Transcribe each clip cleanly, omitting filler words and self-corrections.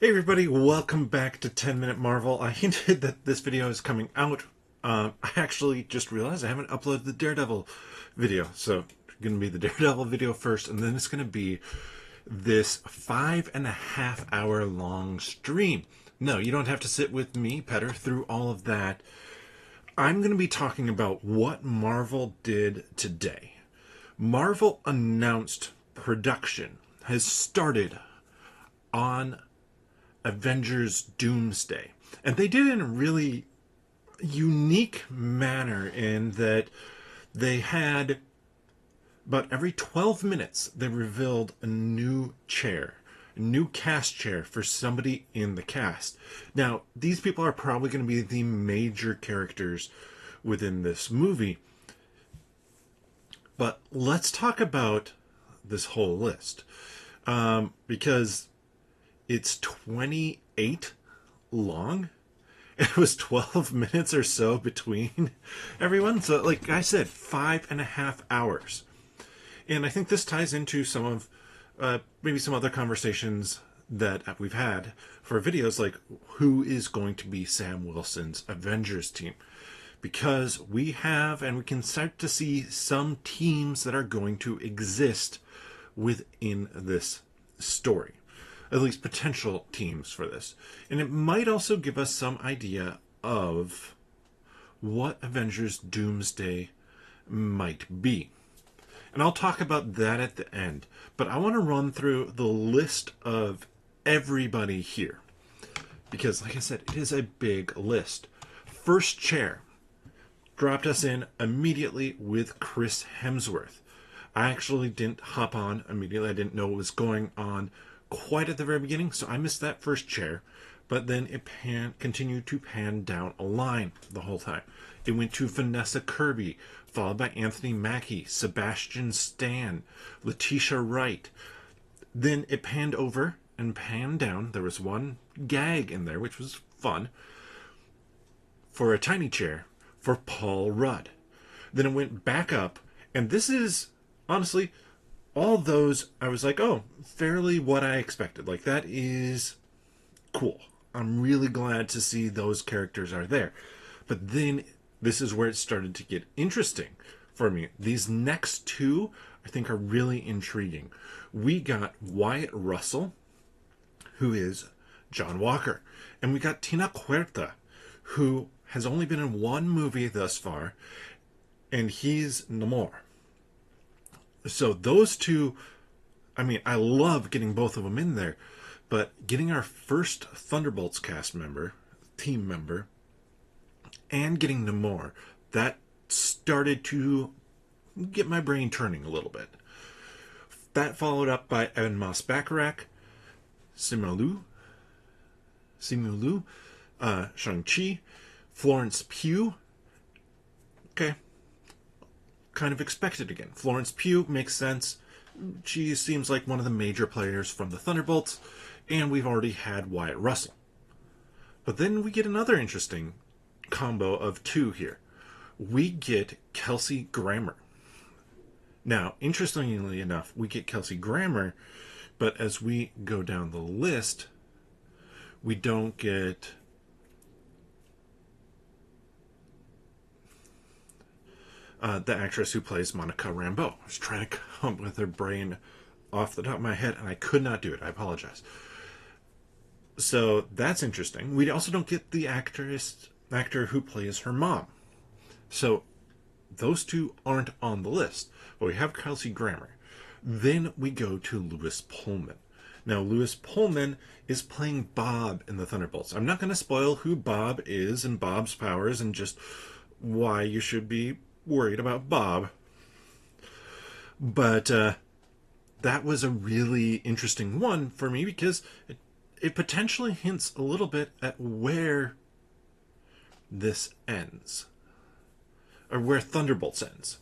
Hey everybody, welcome back to 10 Minute Marvel. I hinted that this video is coming out. I actually just realized I haven't uploaded the Daredevil video. So it's going to be the Daredevil video first, and then it's going to be this 5.5 hour long stream. No, you don't have to sit with me, Petter, through all of that. I'm going to be talking about what Marvel did today. Marvel announced production has started on Avengers Doomsday. And they did it in a really unique manner in that they had about every 12 minutes they revealed a new chair, a new cast chair for somebody in the cast. Now, these people are probably going to be the major characters within this movie. But let's talk about this whole list. Because it's 28 long. It was 12 minutes or so between everyone. So, like I said, 5.5 hours. And I think this ties into some of maybe some other conversations that we've had for videos like who is going to be Sam Wilson's Avengers team. Because we have, and we can start to see some teams that are going to exist within this story, at least potential teams for this. And it might also give us some idea of what Avengers Doomsday might be. And I'll talk about that at the end. But I want to run through the list of everybody here. Because, like I said, it is a big list. First chair dropped us in immediately with Chris Hemsworth. I actually didn't hop on immediately. I didn't know what was going on quite at the very beginning, so I missed that first chair. But then it continued to pan down a line the whole time. It went to Vanessa Kirby, followed by Anthony Mackie, Sebastian Stan, Letitia Wright. Then it panned over and panned down. There was one gag in there, which was fun, for a tiny chair for Paul Rudd. Then it went back up, and this is honestly all those I was like, oh, fairly what I expected. Like, that is cool. I'm really glad to see those characters are there. But then this is where it started to get interesting for me. These next two I think are really intriguing. We got Wyatt Russell, who is John Walker, and we got Tina Huerta, who has only been in one movie thus far, and he's Namor. So those two, I mean, I love getting both of them in there, but getting our first Thunderbolts cast member, team member, and getting Namor, that started to get my brain turning a little bit. That followed up by Evan Moss Bacharach, Simu Liu, Shang-Chi, Florence Pugh. Okay. Kind of expected again. Florence Pugh makes sense. She seems like one of the major players from the Thunderbolts, and we've already had Wyatt Russell. But then we get another interesting combo of two here. We get Kelsey Grammer. Now, interestingly enough, we get Kelsey Grammer, but as we go down the list, we don't get the actress who plays Monica Rambeau. I was trying to come up with her brain off the top of my head, and I could not do it. I apologize. So that's interesting. We also don't get the actor who plays her mom. So those two aren't on the list. But we have Kelsey Grammer. Then we go to Lewis Pullman. Now, Lewis Pullman is playing Bob in the Thunderbolts. I'm not going to spoil who Bob is and Bob's powers and just why you should be worried about Bob. But that was a really interesting one for me because it potentially hints a little bit at where this ends, or where Thunderbolts ends.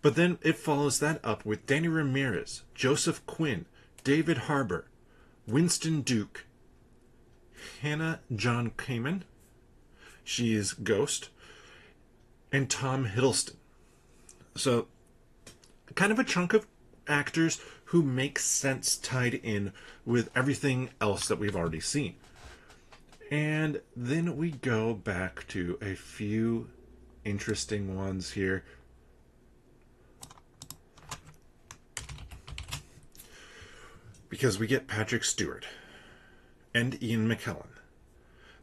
But then it follows that up with Danny Ramirez, Joseph Quinn, David Harbour, Winston Duke, Hannah John Kamen, she is Ghost, and Tom Hiddleston. So kind of a chunk of actors who make sense tied in with everything else that we've already seen. And then we go back to a few interesting ones here. Because we get Patrick Stewart and Ian McKellen.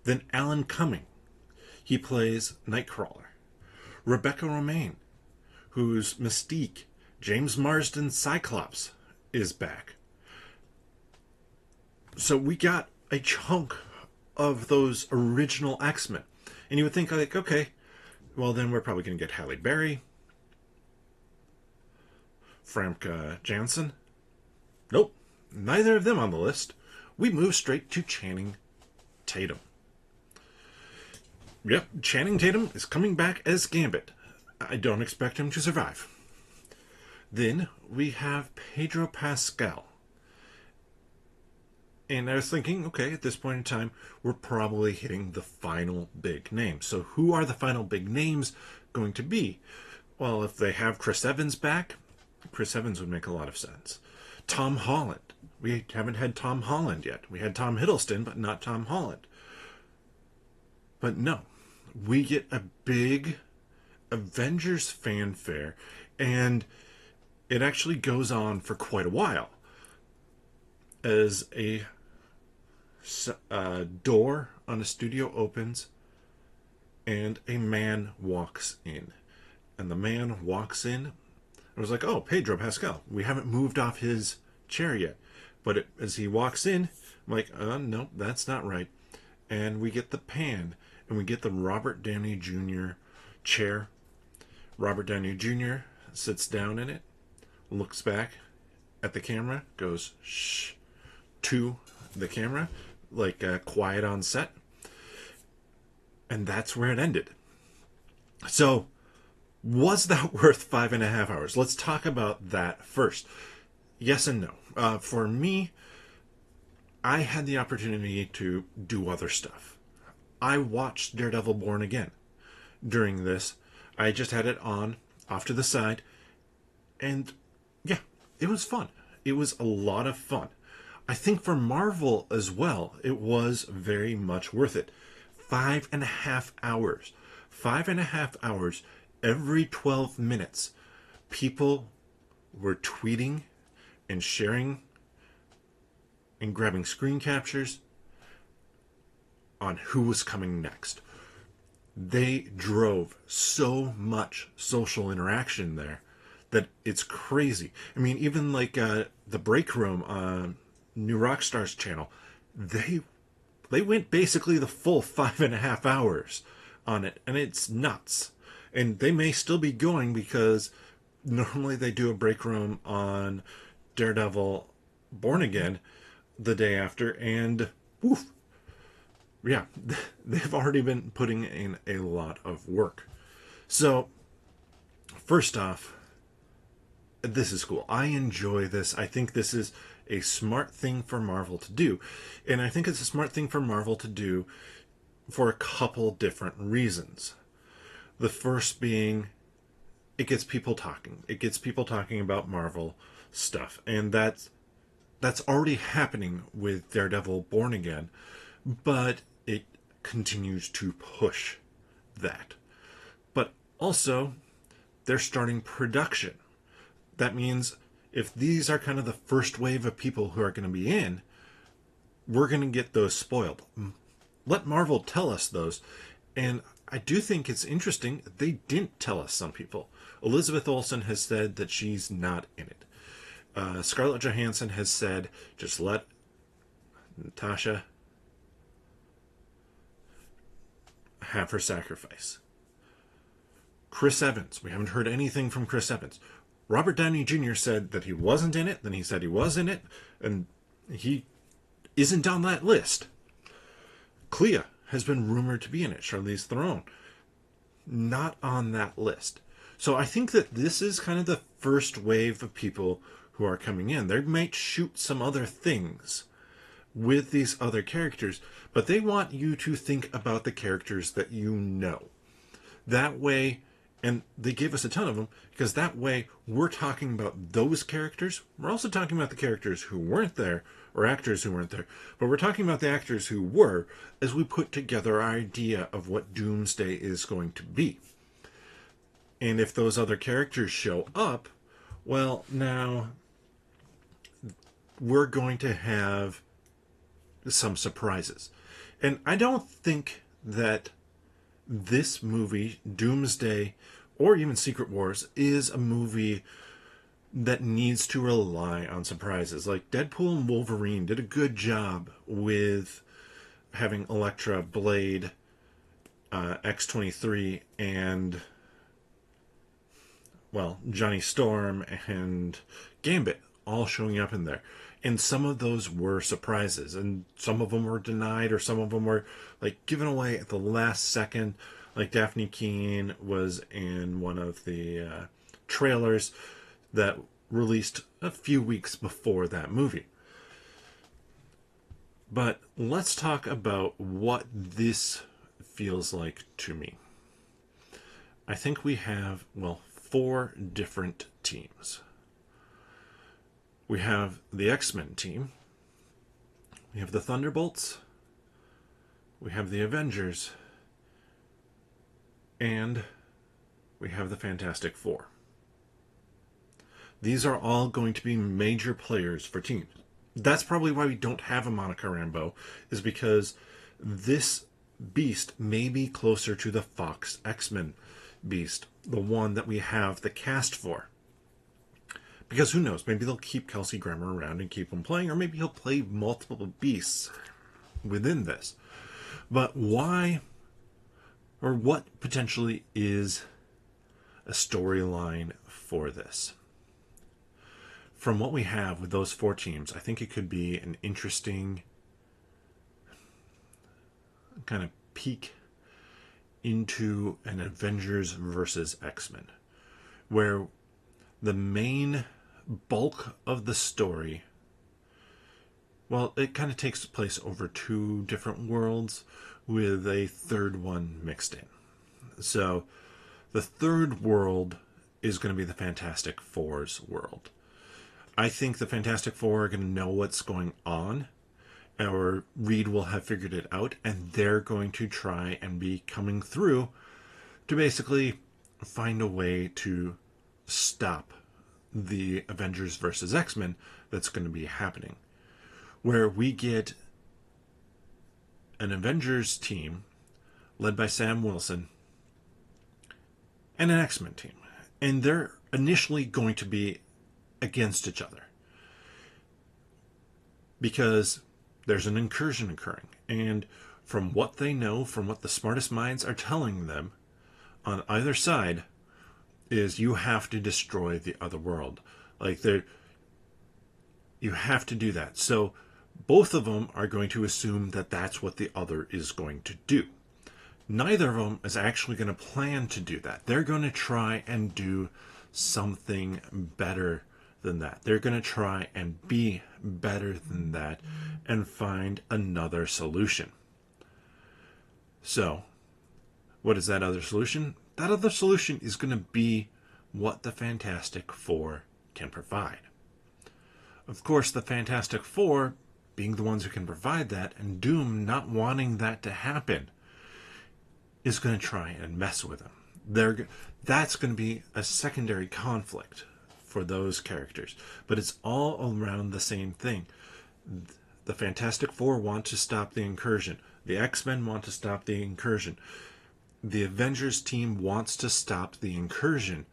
Then Alan Cumming. He plays Nightcrawler. Rebecca Romijn, who's Mystique. James Marsden Cyclops is back. So we got a chunk of those original X-Men. And you would think, like, okay, well then we're probably going to get Halle Berry, Famke Janssen. Nope, neither of them on the list. We move straight to Channing Tatum. Yep, Channing Tatum is coming back as Gambit. I don't expect him to survive. Then we have Pedro Pascal. And I was thinking, okay, at this point in time, we're probably hitting the final big name. So who are the final big names going to be? Well, if they have Chris Evans back, Chris Evans would make a lot of sense. Tom Holland. We haven't had Tom Holland yet. We had Tom Hiddleston, but not Tom Holland. But no, we get a big Avengers fanfare, and it actually goes on for quite a while. As a door on a studio opens, and a man walks in. And the man walks in, I was like, oh, Pedro Pascal. We haven't moved off his chair yet. But as he walks in, I'm like, no, that's not right. And we get the pan, and we get the Robert Downey Jr. chair. Robert Downey Jr. sits down in it, looks back at the camera, goes shh to the camera, like quiet on set. And that's where it ended. So, was that worth 5.5 hours? Let's talk about that first. Yes and no. For me, I had the opportunity to do other stuff. I watched Daredevil Born Again during this. I just had it on, off to the side, and yeah, it was fun. It was a lot of fun. I think for Marvel as well, it was very much worth it. 5.5 hours. 5.5 hours every 12 minutes. People were tweeting and sharing and grabbing screen captures on who was coming next. They drove so much social interaction there that it's crazy. I mean, even like the Break Room on New Rockstar's channel, they went basically the full 5.5 hours on it, and it's nuts. And they may still be going because normally they do a Break Room on Daredevil Born Again the day after, and woof, yeah, they've already been putting in a lot of work. So, first off, this is cool. I enjoy this. I think this is a smart thing for Marvel to do. And I think it's a smart thing for Marvel to do for a couple different reasons. The first being, it gets people talking. It gets people talking about Marvel stuff. And that's already happening with Daredevil Born Again. But it continues to push that. But also, they're starting production. That means if these are kind of the first wave of people who are going to be in, we're going to get those spoiled. Let Marvel tell us those. And I do think it's interesting, they didn't tell us some people. Elizabeth Olsen has said that she's not in it. Scarlett Johansson has said, just let Natasha have her sacrifice. Chris Evans, we haven't heard anything from Chris Evans. Robert Downey Jr. said that he wasn't in it, then he said he was in it, and he isn't on that list. Clea has been rumored to be in it, Charlize Theron. Not on that list. So I think that this is kind of the first wave of people who are coming in. They might shoot some other things with these other characters, but they want you to think about the characters that you know. That way, And they gave us a ton of them because that way we're talking about those characters. We're also talking about the characters who weren't there or actors who weren't there. But we're talking about the actors who were as we put together our idea of what Doomsday is going to be. And if those other characters show up, well, now we're going to have some surprises. And I don't think that this movie, Doomsday, or even Secret Wars, is a movie that needs to rely on surprises. Like Deadpool and Wolverine did a good job with having Elektra, Blade, X-23, and, well, Johnny Storm and Gambit all showing up in there. And some of those were surprises, and some of them were denied, or some of them were like given away at the last second. Like Daphne Keane was in one of the trailers that released a few weeks before that movie. But let's talk about what this feels like to me. I think we have, well, 4 different teams. We have the X-Men team. We have the Thunderbolts. We have the Avengers. And we have the Fantastic Four. These are all going to be major players for teams. That's probably why we don't have a Monica Rambeau, is because this beast may be closer to the Fox X-Men beast, the one that we have the cast for. Because who knows, maybe they'll keep Kelsey Grammer around and keep him playing, or maybe he'll play multiple beasts within this. But why, or what potentially is a storyline for this? From what we have with those 4 teams, I think it could be an interesting kind of peek into an Avengers versus X-Men, where the main bulk of the story, well, it kind of takes place over 2 different worlds with a third one mixed in. So the third world is going to be the Fantastic Four's world. I think the Fantastic Four are going to know what's going on, or Reed will have figured it out, and they're going to try and be coming through to basically find a way to stop the Avengers versus X-Men that's going to be happening, where we get an Avengers team led by Sam Wilson and an X-Men team, and they're initially going to be against each other because there's an incursion occurring, and from what they know, from what the smartest minds are telling them on either side, is you have to destroy the other world. Like, you have to do that. So both of them are going to assume that that's what the other is going to do. Neither of them is actually going to plan to do that. They're going to try and do something better than that. They're going to try and be better than that and find another solution. So, what is that other solution? That other solution is going to be what the Fantastic Four can provide. Of course, the Fantastic Four, being the ones who can provide that, and Doom not wanting that to happen, is going to try and mess with them. That's going to be a secondary conflict for those characters. But it's all around the same thing. The Fantastic Four want to stop the incursion. The X-Men want to stop the incursion. The Avengers team wants to stop the incursion.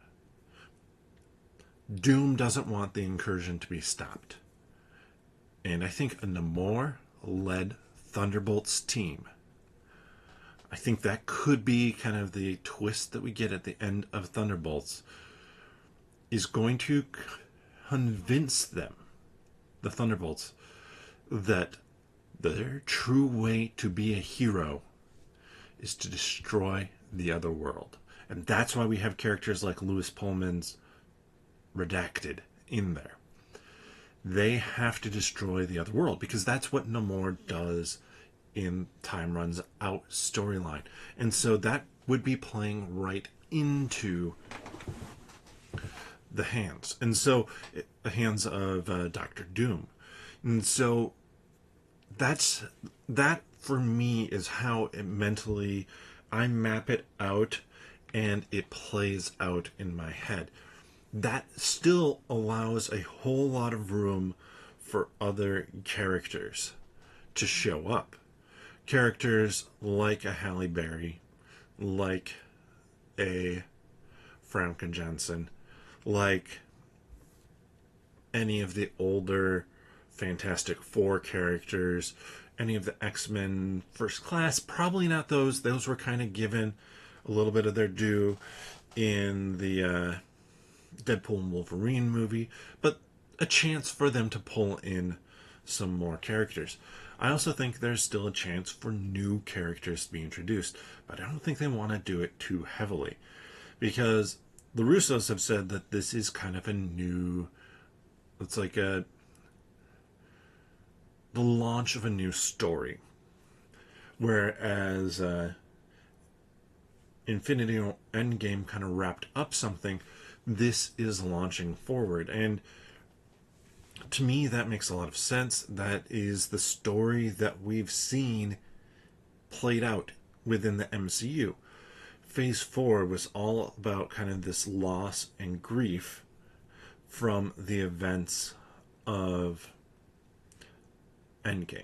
Doom doesn't want the incursion to be stopped. And I think a Namor-led Thunderbolts team, I think that could be kind of the twist that we get at the end of Thunderbolts, is going to convince them, the Thunderbolts, that their true way to be a hero is to destroy the other world. And that's why we have characters like Lewis Pullman's Redacted in there. They have to destroy the other world, because that's what Namor does in Time Runs Out storyline. And so that would be playing right into the hands. And so, the hands of Doctor Doom. And so, that for me is how it mentally, I map it out and it plays out in my head. That still allows a whole lot of room for other characters to show up. Characters like a Halle Berry, like a Famke Janssen, like any of the older Fantastic Four characters, any of the X-Men First Class. Probably not those. Those were kind of given a little bit of their due in the Deadpool and Wolverine movie, but a chance for them to pull in some more characters. I also think there's still a chance for new characters to be introduced, but I don't think they want to do it too heavily, because the Russos have said that this is kind of a new, it's like the launch of a new story, whereas Infinity Endgame kind of wrapped up something. This is launching forward, and to me that makes a lot of sense. That is the story that we've seen played out within the MCU. Phase 4 was all about kind of this loss and grief from the events of Endgame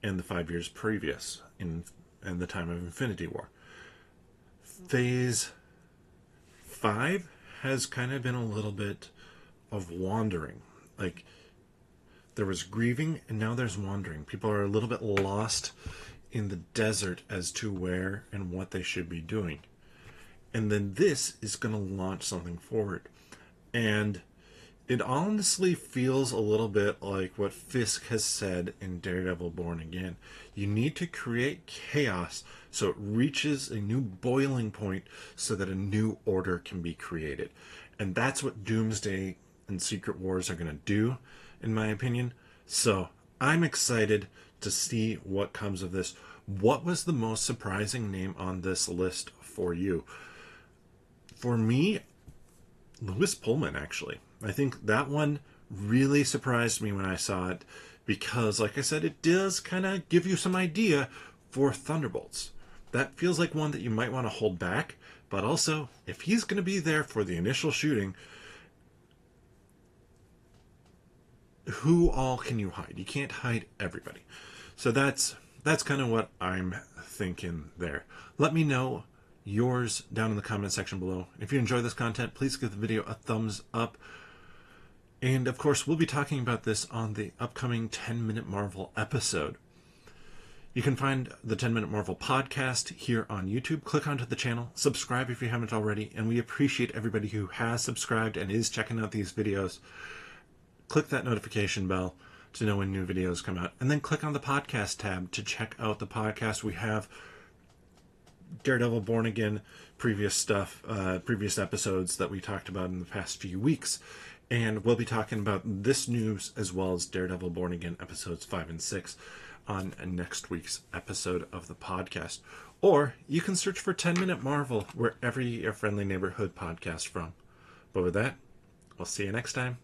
and the 5 years previous in the time of Infinity War. Phase 5 has kind of been a little bit of wandering. Like, there was grieving and now there's wandering. People are a little bit lost in the desert as to where and what they should be doing. And then this is going to launch something forward. And it honestly feels a little bit like what Fisk has said in Daredevil Born Again. You need to create chaos so it reaches a new boiling point so that a new order can be created. And that's what Doomsday and Secret Wars are going to do, in my opinion. So I'm excited to see what comes of this. What was the most surprising name on this list for you? For me, Lewis Pullman, actually. I think that one really surprised me when I saw it, because, like I said, it does kind of give you some idea for Thunderbolts. That feels like one that you might want to hold back, but also, if he's going to be there for the initial shooting, who all can you hide? You can't hide everybody. So that's kind of what I'm thinking there. Let me know yours down in the comment section below. If you enjoy this content, please give the video a thumbs up. And of course, we'll be talking about this on the upcoming 10-Minute Marvel episode. You can find the 10-Minute Marvel podcast here on YouTube. Click onto the channel, subscribe if you haven't already, and we appreciate everybody who has subscribed and is checking out these videos. Click that notification bell to know when new videos come out, and then click on the podcast tab to check out the podcast. We have Daredevil Born Again, previous stuff, previous episodes that we talked about in the past few weeks, and we'll be talking about this news as well as Daredevil Born Again episodes 5 and 6 on next week's episode of the podcast. Or you can search for 10-Minute Marvel wherever your friendly neighborhood podcast from. But with that, I'll see you next time.